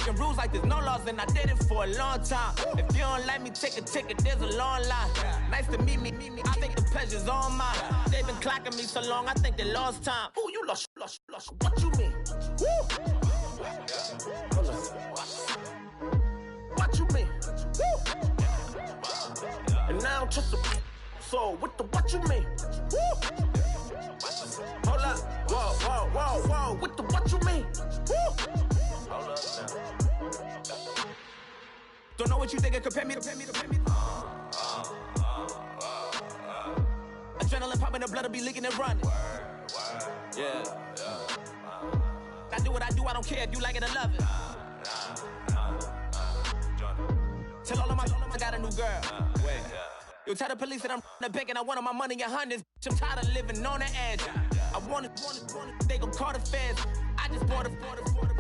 breaking rules like there's no laws, and I did it for a long time. If you don't like me, take a ticket, there's a long line. Nice to meet me, I think the pleasure's all mine. They've been clocking me so long, I think they lost time. Ooh, you lost, what you mean? Woo! What you mean? Woo! And now I don't trust the so what the what you mean? Woo! Hold up, whoa, what the what you mean? Woo! Hold up now. Don't know what you think, compare me. Adrenaline popping, the blood will be leaking and running. Yeah. I do what I do, I don't care if you like it or love it. Tell all of my I got a new girl. Wait. You tell the police that I'm the bank and I want all my money in hundreds. I'm tired of living on the edge. I want it, they gon' call the feds. I just bought a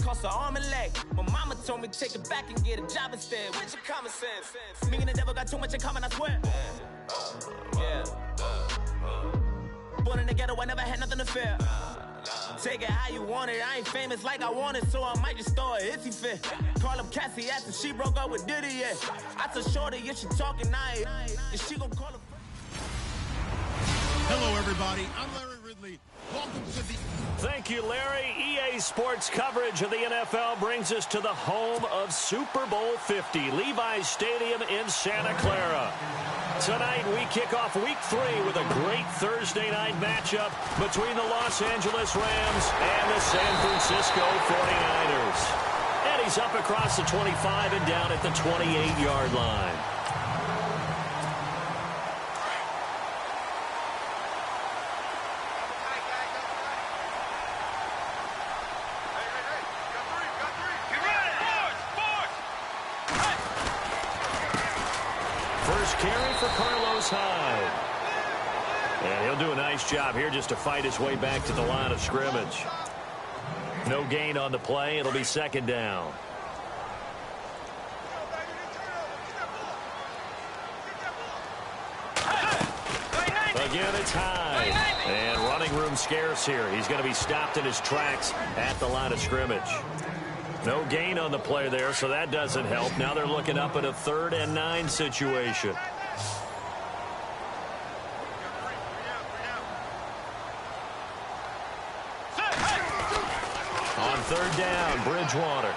cost an arm and leg. My mama told me take it back and get a job instead. Where's your common sense? Me and the devil got too much in common, I swear. Yeah. Born in the ghetto, I never had nothing to fear. Take it how you want it. I ain't famous like I want it, so I might just throw a hissy fit. Call up Cassie after she broke up with Diddy, yeah. I told Shorty, yeah, she talking, and she gon' call her. Hello, everybody. I'm Larry Ridley. Welcome to the... Thank you, Larry. EA Sports coverage of the NFL brings us to the home of Super Bowl 50, Levi's Stadium in Santa Clara. Tonight, we kick off Week 3 with a great Thursday night matchup between the Los Angeles Rams and the San Francisco 49ers. And he's up across the 25 and down at the 28-yard line. Carry for Carlos Hyde. And he'll do a nice job here just to fight his way back to the line of scrimmage. No gain on the play. It'll be second down. Again, it's Hyde. And running room scarce here. He's going to be stopped in his tracks at the line of scrimmage. No gain on the play there, so that doesn't help. Now they're looking up at a 3rd and 9 situation. On 3rd down, Bridgewater.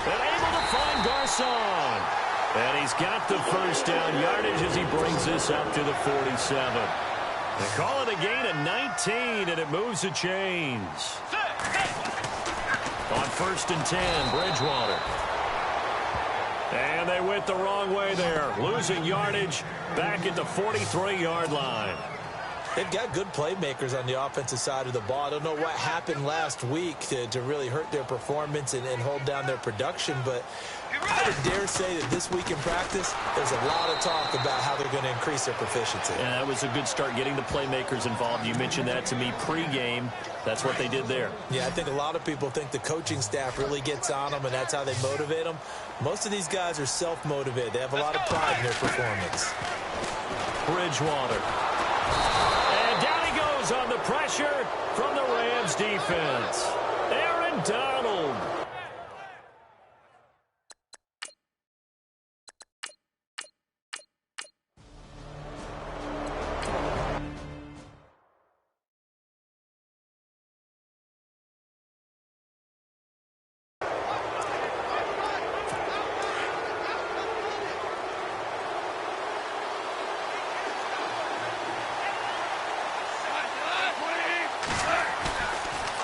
And able to find Garcon. And he's got the first down yardage as he brings this up to the 47. They call it a gain of 19, and it moves the chains. On 1st and 10, Bridgewater. And they went the wrong way there. Losing yardage back at the 43-yard line. They've got good playmakers on the offensive side of the ball. I don't know what happened last week to really hurt their performance and hold down their production, but I would dare say that this week in practice, there's a lot of talk about how they're going to increase their proficiency. And that was a good start, getting the playmakers involved. You mentioned that to me pregame. That's what they did there. Yeah, I think a lot of people think the coaching staff really gets on them, and that's how they motivate them. Most of these guys are self-motivated. They have a lot of pride in their performance. Bridgewater. And down he goes on the pressure from the Rams defense. Aaron Donald.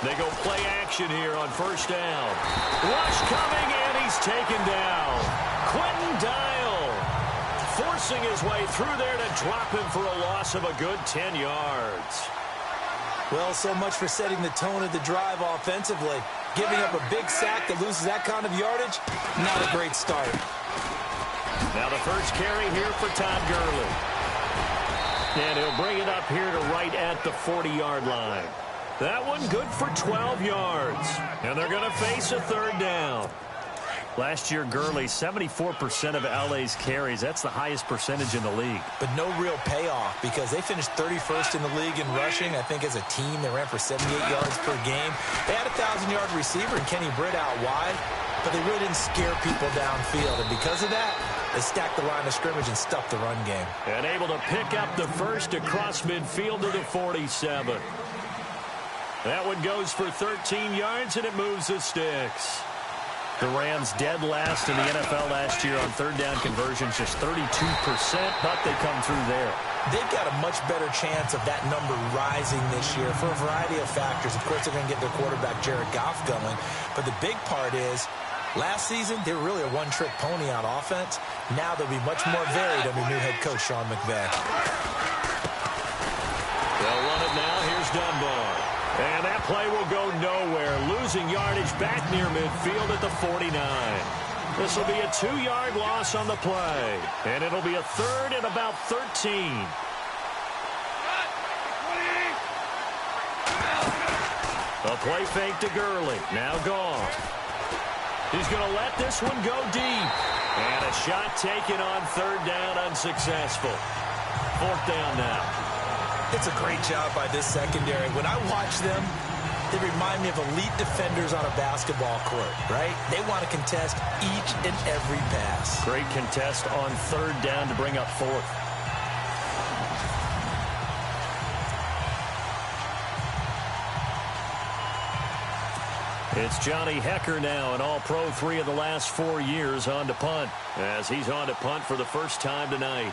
They go play action here on 1st down. Rush coming, and he's taken down. Quentin Dial forcing his way through there to drop him for a loss of a good 10 yards. Well, so much for setting the tone of the drive offensively. Giving up a big sack that loses that kind of yardage, not a great start. Now the first carry here for Todd Gurley. And he'll bring it up here to right at the 40-yard line. That one good for 12 yards. And they're going to face a 3rd down. Last year, Gurley, 74% of LA's carries. That's the highest percentage in the league. But no real payoff because they finished 31st in the league in rushing. I think as a team, they ran for 78 yards per game. They had a 1,000-yard receiver in Kenny Britt out wide, but they really didn't scare people downfield. And because of that, they stacked the line of scrimmage and stuffed the run game. And able to pick up the first across midfield to the 47. That one goes for 13 yards, and it moves the sticks. The Rams dead last in the NFL last year on third down conversions, just 32%, but they come through there. They've got a much better chance of that number rising this year for a variety of factors. Of course, they're going to get their quarterback, Jared Goff, going. But the big part is, last season, they were really a one-trick pony on offense. Now they'll be much more varied under new head coach Sean McVay. They'll run it now. Here's Dunbar. And that play will go nowhere. Losing yardage back near midfield at the 49. This will be a 2-yard loss on the play. And it'll be a third and about 13. A play fake to Gurley. Now gone. He's going to let this one go deep. And a shot taken on third down, unsuccessful. Fourth down now. It's a great job by this secondary. When I watch them, they remind me of elite defenders on a basketball court, right? They want to contest each and every pass. Great contest on third down to bring up fourth. It's Johnny Hekker now, an All-Pro 3 of the last 4 years, on to punt, as he's on to punt for the first time tonight.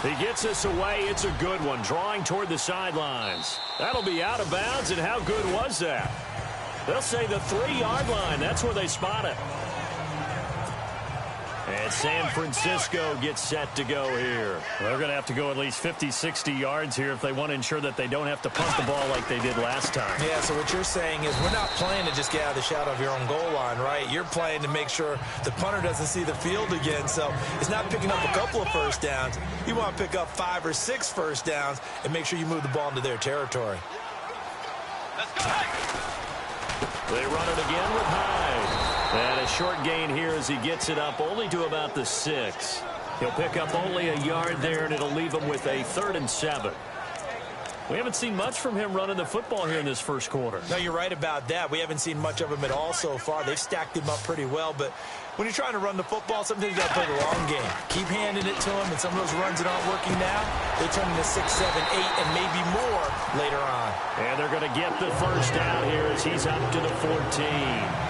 He gets us away. It's a good one, drawing toward the sidelines. That'll be out of bounds, and how good was that? They'll say the 3-yard line. That's where they spot it. And San Francisco gets set to go here. They're going to have to go at least 50, 60 yards here if they want to ensure that they don't have to punt the ball like they did last time. Yeah, so what you're saying is we're not playing to just get out of the shadow of your own goal line, right? You're playing to make sure the punter doesn't see the field again. So it's not picking up a couple of first downs. You want to pick up 5 or 6 first downs and make sure you move the ball into their territory. Let's go. They run it again with Hyde. And a short gain here as he gets it up only to about the 6. He'll pick up only a yard there, and it'll leave him with a 3rd and 7. We haven't seen much from him running the football here in this first quarter. No, you're right about that. We haven't seen much of him at all so far. They've stacked him up pretty well, but when you're trying to run the football, sometimes you got to play the long game. Keep handing it to him, and some of those runs that aren't working now, they turn into 6, 7, 8, and maybe more later on. And they're going to get the first down here as he's up to the 14.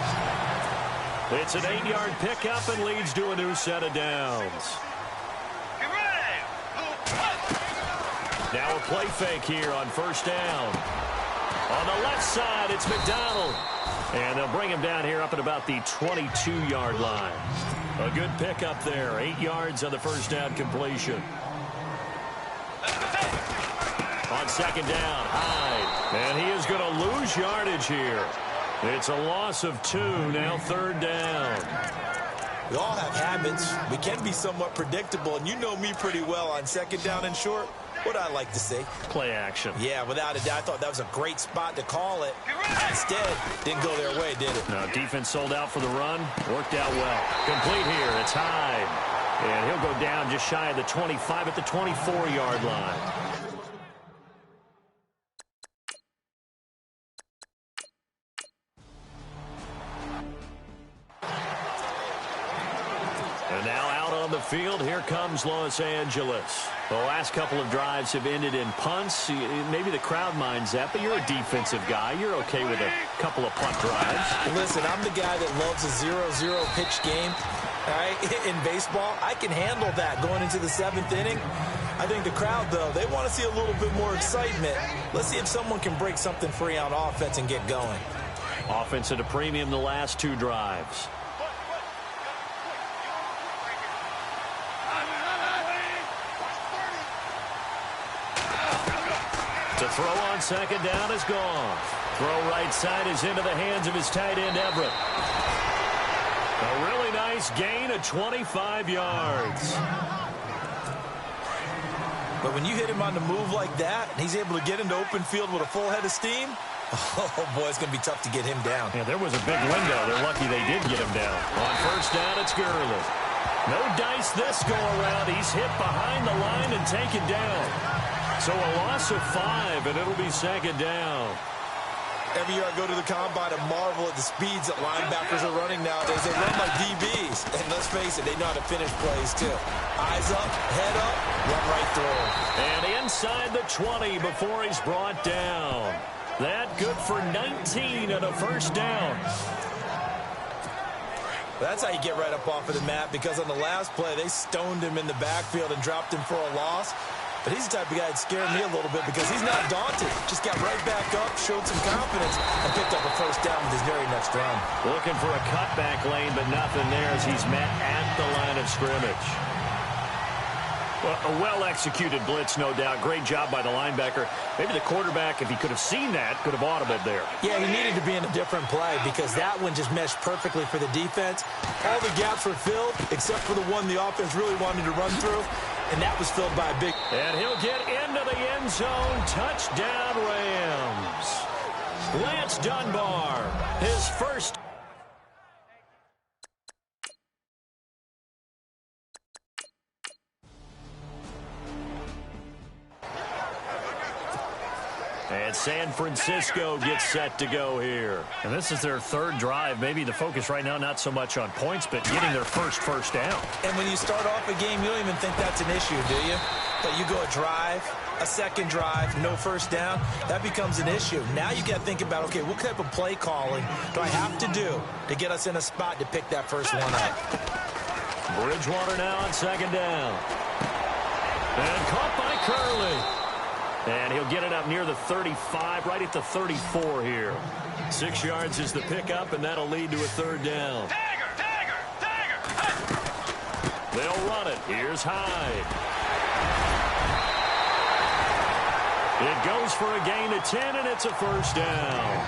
It's an 8-yard pickup and leads to a new set of downs. Now a play fake here on first down. On the left side, it's McDonald. And they'll bring him down here up at about the 22-yard line. A good pickup there. 8 yards on the first down completion. On second down, Hyde. And he is going to lose yardage here. It's a loss of 2, now 3rd down. We all have habits. We can be somewhat predictable, and you know me pretty well on second down and short. What I like to see. Play action. Yeah, without a doubt, I thought that was a great spot to call it. Instead, didn't go their way, did it? No, defense sold out for the run. Worked out well. Complete here. It's Hyde. And he'll go down just shy of the 25 at the 24-yard line. And now out on the field, here comes Los Angeles. The last couple of drives have ended in punts. Maybe the crowd minds that, but you're a defensive guy. You're okay with a couple of punt drives. Listen, I'm the guy that loves a 0-0 pitch game. All right, in baseball, I can handle that going into the 7th inning. I think the crowd, though, they want to see a little bit more excitement. Let's see if someone can break something free on offense and get going. Offense at a premium the last 2 drives. To throw on second down is gone. Throw right side is into the hands of his tight end, Everett. A really nice gain of 25 yards. But when you hit him on the move like that, and he's able to get into open field with a full head of steam, Oh, boy, it's going to be tough to get him down. Yeah, there was a big window. They're lucky they did get him down. On first down, it's Gurley. No dice this go-around. He's hit behind the line and taken down. So a loss of 5, and it'll be second down. Every year I go to the combine and marvel at the speeds that linebackers are running nowadays. They run like DBs. And let's face it, they know how to finish plays, too. Eyes up, head up, run right through them. And inside the 20 before he's brought down. That good for 19 and a first down. That's how you get right up off of the mat, because on the last play, they stoned him in the backfield and dropped him for a loss. But he's the type of guy that scared me a little bit because he's not daunted. Just got right back up, showed some confidence, and picked up a first down with his very next run. Looking for a cutback lane, but nothing there as he's met at the line of scrimmage. Well, a well-executed blitz, no doubt. Great job by the linebacker. Maybe the quarterback, if he could have seen that, could have audibled there. Yeah, he needed to be in a different play because that one just meshed perfectly for the defense. All the gaps were filled except for the one the offense really wanted to run through, and that was filled by a big... And he'll get into the end zone. Touchdown, Rams. Lance Dunbar, his first... And San Francisco gets set to go here. And this is their third drive. Maybe the focus right now not so much on points, but getting their first down. And when you start off a game, you don't even think that's an issue, do you? But you go a drive, a second drive, no first down, that becomes an issue. Now you got to think about, okay, what type of play calling do I have to do to get us in a spot to pick that first one up? Bridgewater now on second down. And caught by Curley. And he'll get it up near the 35, right at the 34 here. 6 yards is the pickup, and that'll lead to a third down. They'll run it. Here's Hyde. It goes for a gain of 10, and it's a first down.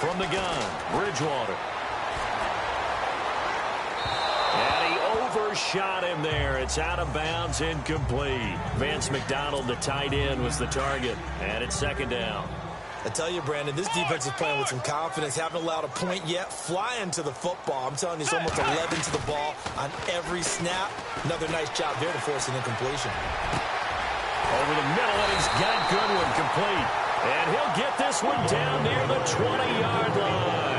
From the gun, Bridgewater. Overshot him there. It's out of bounds, incomplete. Vance McDonald, the tight end, was the target. And it's second down. I tell you, Brandon, this defense is playing with some confidence. Haven't allowed a point yet. Flying to the football. I'm telling you, it's almost 11 to the ball on every snap. Another nice job there to force an incompletion. Over the middle, and he's got Goodwin complete. And he'll get this one down near the 20-yard line.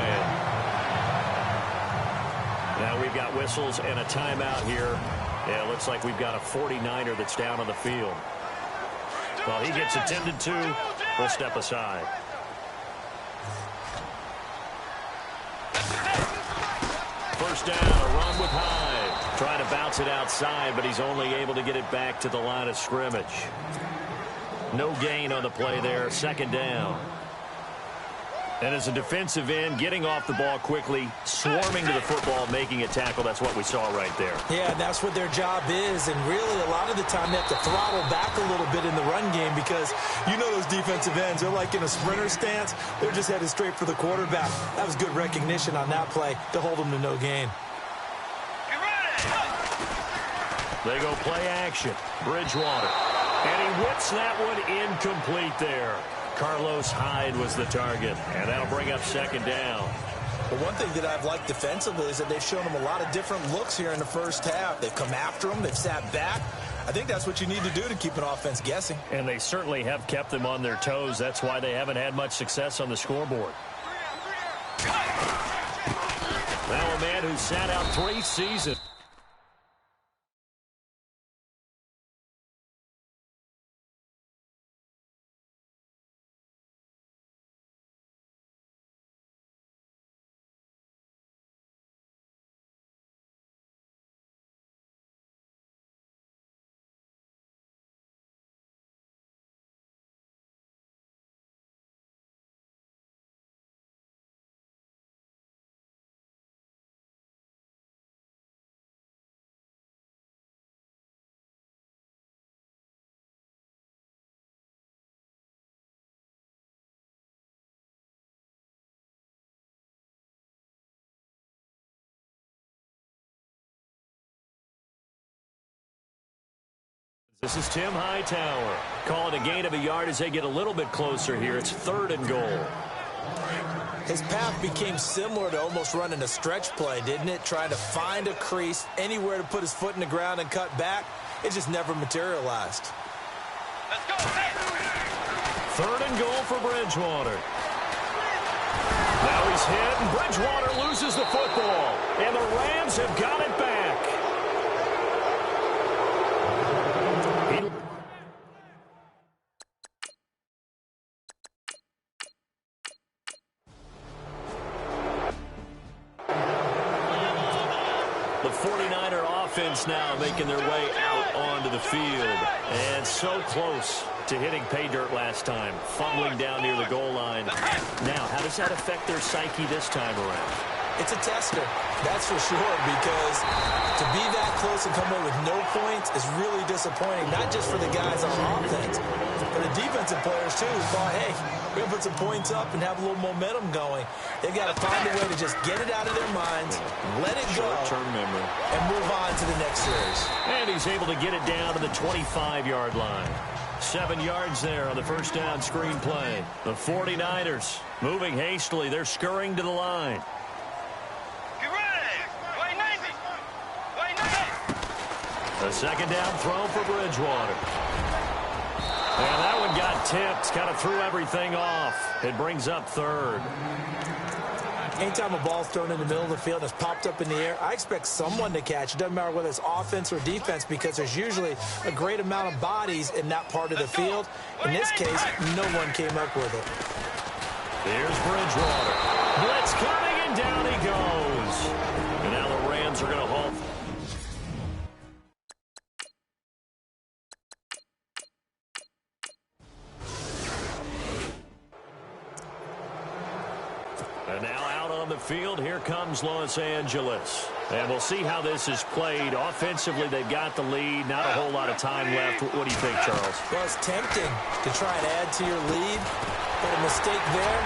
Now we've got whistles and a timeout here. Yeah, it looks like we've got a 49er that's down on the field. Well, he gets attended to. We'll step aside. First down, a run with Hyde. Trying to bounce it outside, but he's only able to get it back to the line of scrimmage. No gain on the play there. Second down. And as a defensive end, getting off the ball quickly, swarming to the football, making a tackle, that's what we saw right there. Yeah, that's what their job is. And really, a lot of the time, they have to throttle back a little bit in the run game because you know those defensive ends, they're like in a sprinter stance. They're just headed straight for the quarterback. That was good recognition on that play to hold them to no gain. They go play action. Bridgewater. And he whips that one incomplete there. Carlos Hyde was the target, and that'll bring up second down. But one thing that I've liked defensively is that they've shown them a lot of different looks here in the first half. They've come after them. They've sat back. I think that's what you need to do to keep an offense guessing. And they certainly have kept them on their toes. That's why they haven't had much success on the scoreboard. Now a man who sat out 3 seasons. This is Tim Hightower. Call it a gain of a yard as they get a little bit closer here. It's 3rd and goal. His path became similar to almost running a stretch play, didn't it? Trying to find a crease, anywhere to put his foot in the ground and cut back. It just never materialized. Let's go. 3rd and goal for Bridgewater. Now he's hit, and Bridgewater loses the football. And the Rams have got it back. The 49er offense now making their way out onto the field. And so close to hitting pay dirt last time, fumbling down near the goal line. Now, how does that affect their psyche this time around? It's a tester, that's for sure, because to be that close and come away with no points is really disappointing, not just for the guys on offense, but the defensive players, too, who thought, hey, we're going to put some points up and have a little momentum going. They've got to find a way to just get it out of their minds, let it go, short-term memory, and move on to the next series. And he's able to get it down to the 25-yard line. 7 yards there on the first down screen play. The 49ers moving hastily. They're scurrying to the line. A second down throw for Bridgewater. And that one got tipped. Kind of threw everything off. It brings up 3rd. Anytime a ball's thrown in the middle of the field and it's popped up in the air, I expect someone to catch. It doesn't matter whether it's offense or defense, because there's usually a great amount of bodies in that part of the field. In this case, no one came up with it. Here's Bridgewater. Blitz coming, and down he goes. And now the Rams are going to halt. And now out on the field, here comes Los Angeles. And we'll see how this is played. Offensively, they've got the lead. Not a whole lot of time left. What do you think, Charles? Well, it's tempting to try and add to your lead, but a mistake there,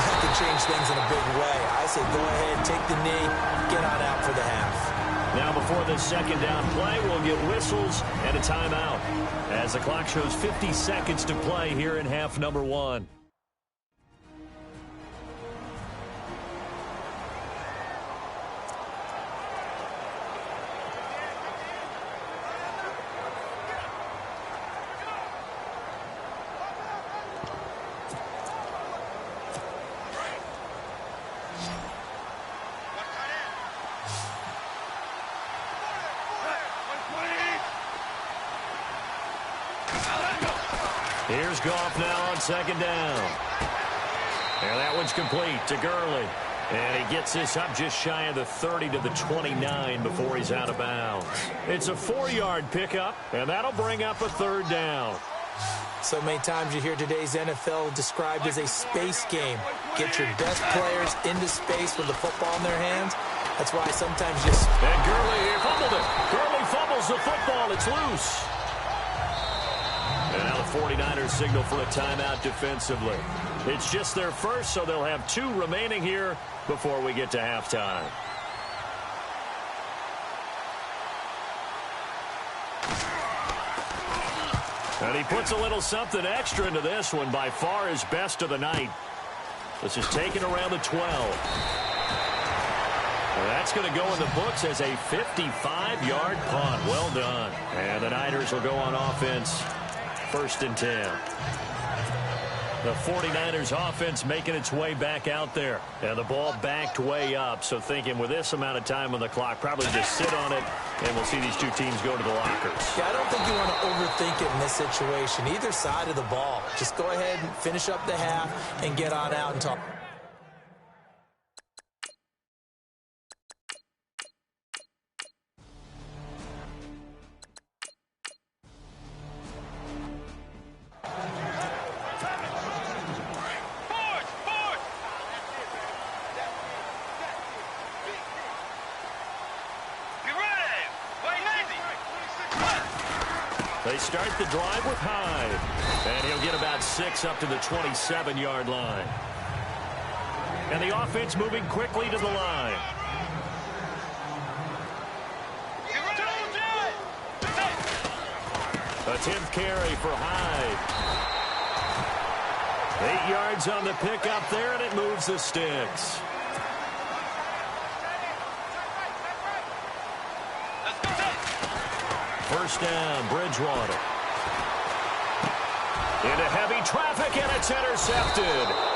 that can change things in a big way. I say go ahead, take the knee, get on out for the half. Now before this second down play, we'll get whistles and a timeout as the clock shows 50 seconds to play here in half number 1. Here's Goff now on second down. And that one's complete to Gurley. And he gets this up just shy of the 30 to the 29 before he's out of bounds. It's a 4-yard pickup, and that'll bring up a 3rd down. So many times you hear today's NFL described as a space game. Get your best players into space with the football in their hands. That's why sometimes you... And Gurley fumbled it. Gurley fumbles the football. It's loose. And now the 49ers signal for a timeout defensively. It's just their first, so they'll have 2 remaining here before we get to halftime. And he puts a little something extra into this one. By far his best of the night. This is taken around the 12. Well, that's going to go in the books as a 55-yard punt. Well done. And the Niners will go on offense. 1st and 10. The 49ers offense making its way back out there. And the ball backed way up. So thinking with this amount of time on the clock, probably just sit on it, and we'll see these 2 teams go to the lockers. Yeah, I don't think you want to overthink it in this situation. Either side of the ball. Just go ahead and finish up the half and get on out and talk. They start the drive with Hyde. And he'll get about 6 up to the 27-yard line. And the offense moving quickly to the line. 10th carry for Hyde. 8 yards on the pickup there, and it moves the sticks. First down, Bridgewater. Into heavy traffic, and it's intercepted.